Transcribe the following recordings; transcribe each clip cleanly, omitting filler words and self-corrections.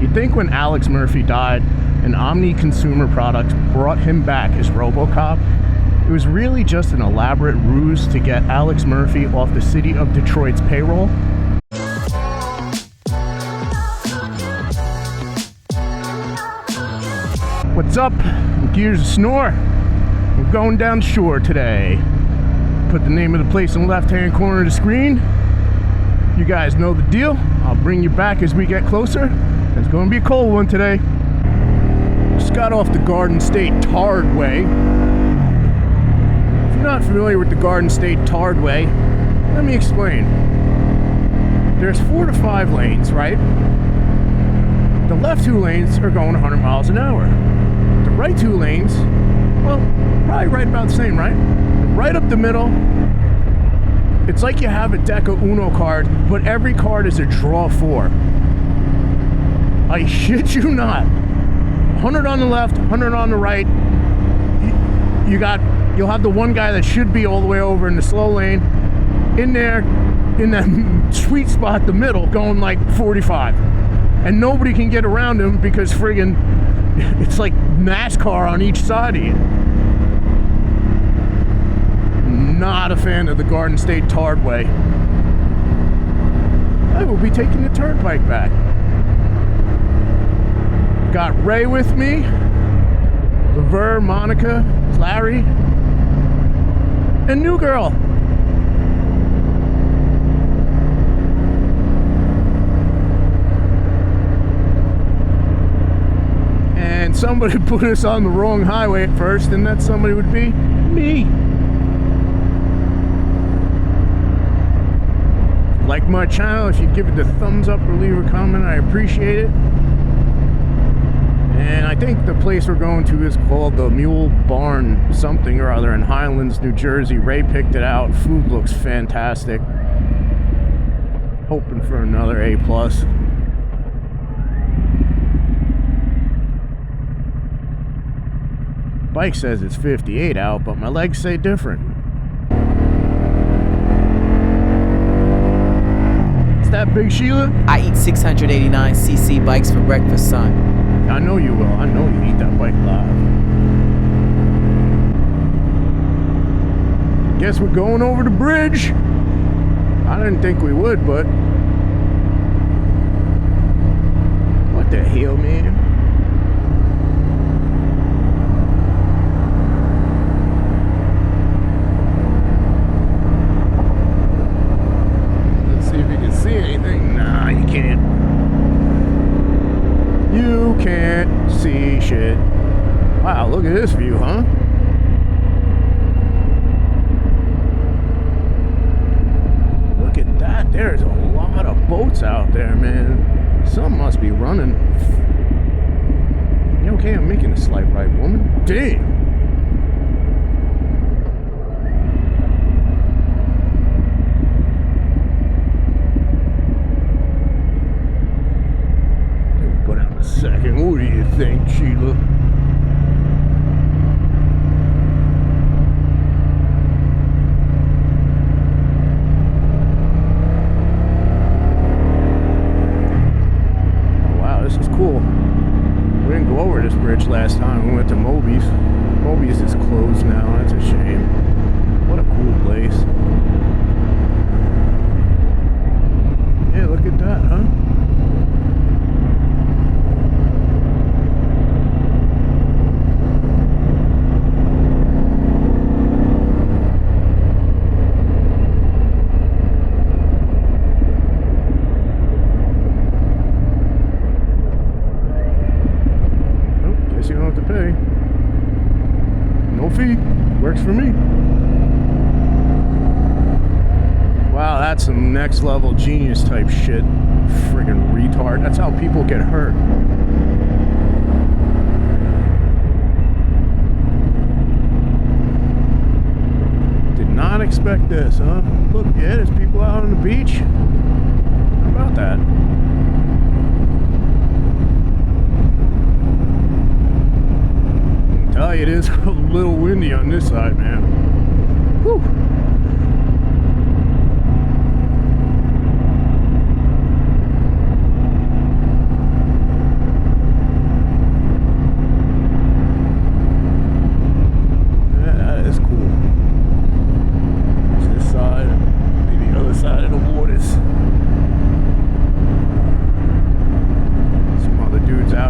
You'd think when Alex Murphy died and Omni Consumer Products brought him back as RoboCop, it was really just an elaborate ruse to get Alex Murphy off the city of Detroit's payroll. What's up? Gears of Snore. We're going down the shore today. Put the name of the place in the left-hand corner of the screen. You guys know the deal. I'll bring you back as we get closer. It's going to be a cold one today. Just got off the Garden State Tarred Way. If you're not familiar with the Garden State Tarred Way, let me explain. There's 4 to 5 lanes, right? The left 2 lanes are going 100 miles an hour. The right 2 lanes, well, probably right about the same, right? Right up the middle, it's like you have a deck of Uno cards, but every card is a draw 4. I shit you not. 100 on the left, 100 on the right. You'll have the one guy that should be all the way over in the slow lane, in there, in that sweet spot, the middle, going like 45. And nobody can get around him because friggin' it's like NASCAR on each side of you. Not a fan of the Garden State Tarred Way. I will be taking the turnpike back. Got Ray with me, Lever, Monica, Larry, and New Girl. And somebody put us on the wrong highway at first, and that somebody would be me. Like my channel, if you'd give it the thumbs up or leave a comment, I appreciate it. And I think the place we're going to is called the Mule Barn something or other in Highlands, New Jersey. Ray picked it out. Food looks fantastic. Hoping for another A+. Bike says it's 58 out, but my legs say different. That Big Sheila? I eat 689cc bikes for breakfast, son. I know you will. I know you eat that bike live. Guess we're going over the bridge. I didn't think we would, but what the hell, man? See anything? Nah, you can't. You can't see shit. Wow, look at this view, huh? Look at that. There's a lot of boats out there, man. Some must be running. You okay? I'm making a slight right, woman. Damn. Second, what do you think, Sheila? Oh, wow, this is cool. We didn't go over this bridge last time. We went to Moby's. Moby's is closed now. That's a shame. What a cool place. Yeah, look at that, huh? You don't have to pay. No fee. Works for me. Wow, that's some next level genius type shit. Friggin' retard. That's how people get hurt. Did not expect this, huh? Look, yeah, there's people out on the beach. How about that? Tell you, it is a little windy on this side, man. Whew.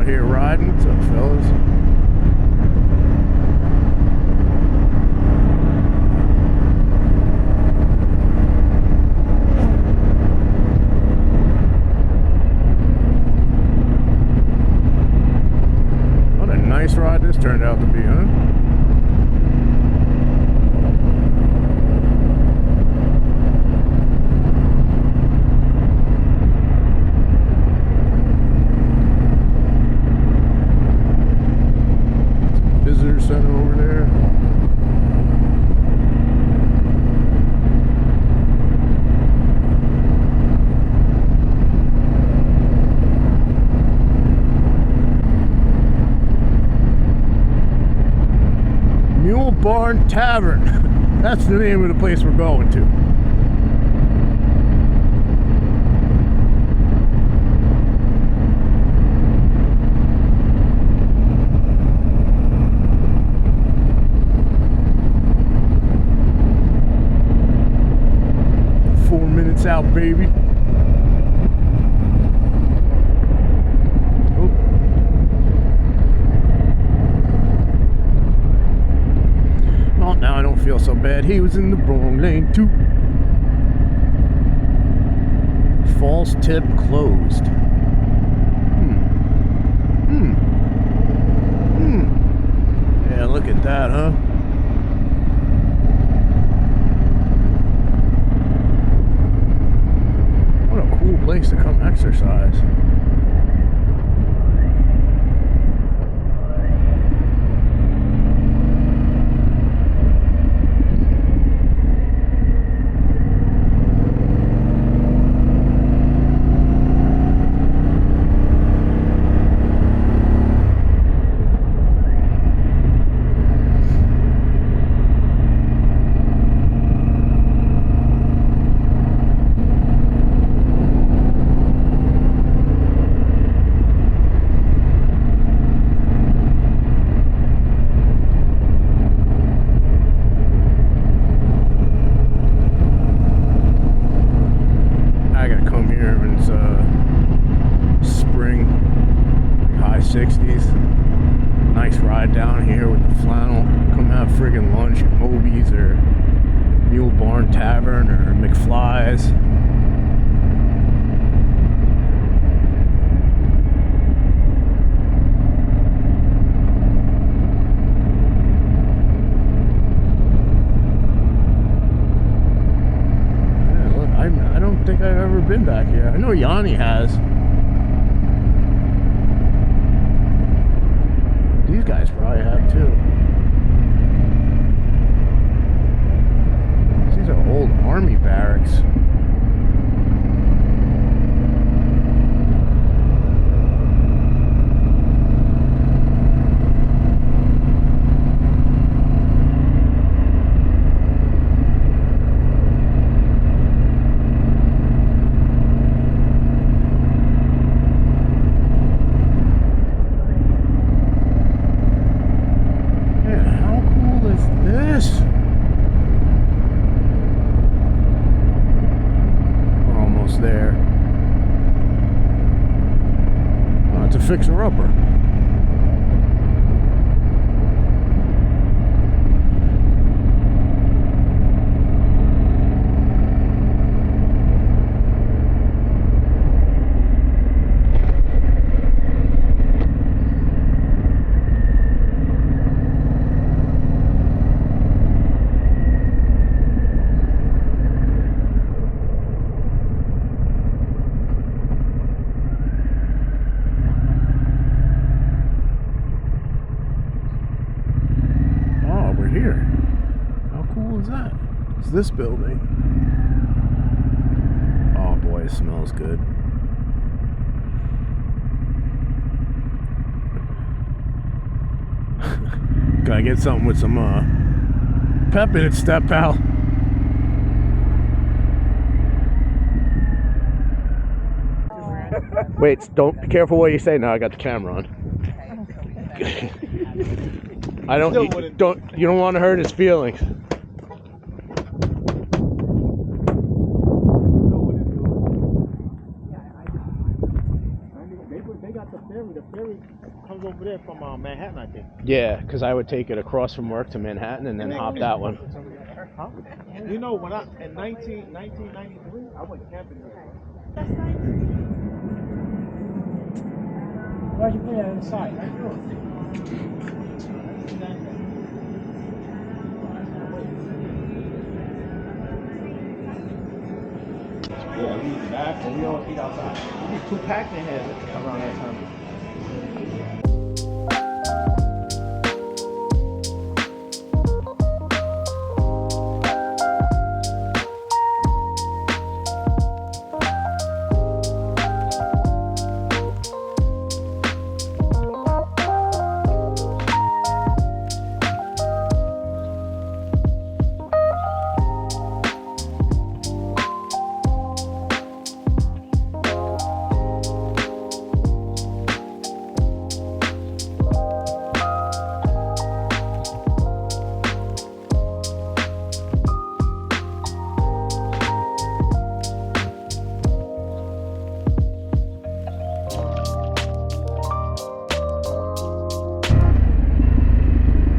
out here riding. What's up, fellas? What a nice ride this turned out to be, huh? Visitor center over there. Mule Barn Tavern. That's the name of the place we're going to. Out, baby. Oh. Well, now I don't feel so bad. He was in the wrong lane too. False tip closed. Yeah, look at that, huh? Place to come exercise. Spring, high 60s. Nice ride down here with the flannel. Come have friggin' lunch at Moby's or Mule Barn Tavern or McFly's. Yeah, look, I don't think I've ever been back here. I know Yanni has. These guys probably have too. These are old army barracks. There. Oh, it's a fixer-upper. Here. How cool is that? It's this building. Oh boy, it smells good. Gotta get something with some pep in it, step pal. Wait, don't be careful what you say now. I got the camera on. I don't. You don't want to hurt his feelings. they got the ferry. The ferry comes over there from Manhattan, I think. Yeah, because I would take it across from work to Manhattan and then hop that one. Huh? You know, when in 1993, I went camping there. Why'd you put that inside? Yeah, we eat back and we don't eat outside. We eat 2 packs in here around that time.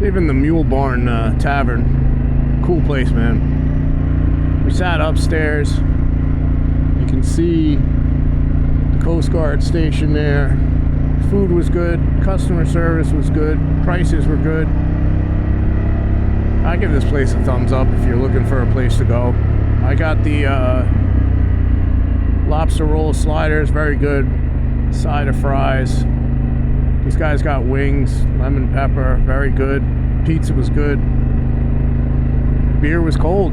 Even the Mule Barn Tavern, cool place, man. We sat upstairs. You can see the Coast Guard station there. Food was good, customer service was good, prices were good. I give this place a thumbs up if you're looking for a place to go. I got the lobster roll sliders, very good. Side of fries. These guys got wings, lemon pepper, very good. Pizza was good. Beer was cold.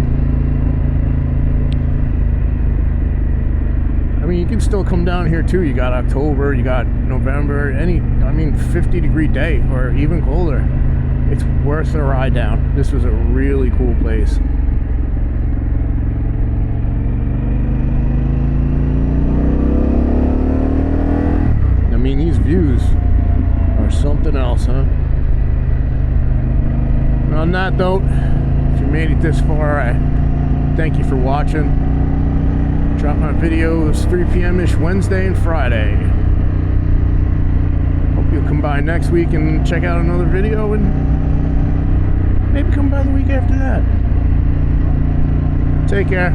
I mean, you can still come down here too. You got October, you got November, 50-degree day or even colder. It's worth the ride down. This was a really cool place. I mean, these views are something else, huh? And on that note, if you made it this far, I thank you for watching. Drop my videos 3 p.m.-ish Wednesday and Friday. Hope you'll come by next week and check out another video, and maybe come by the week after that. Take care.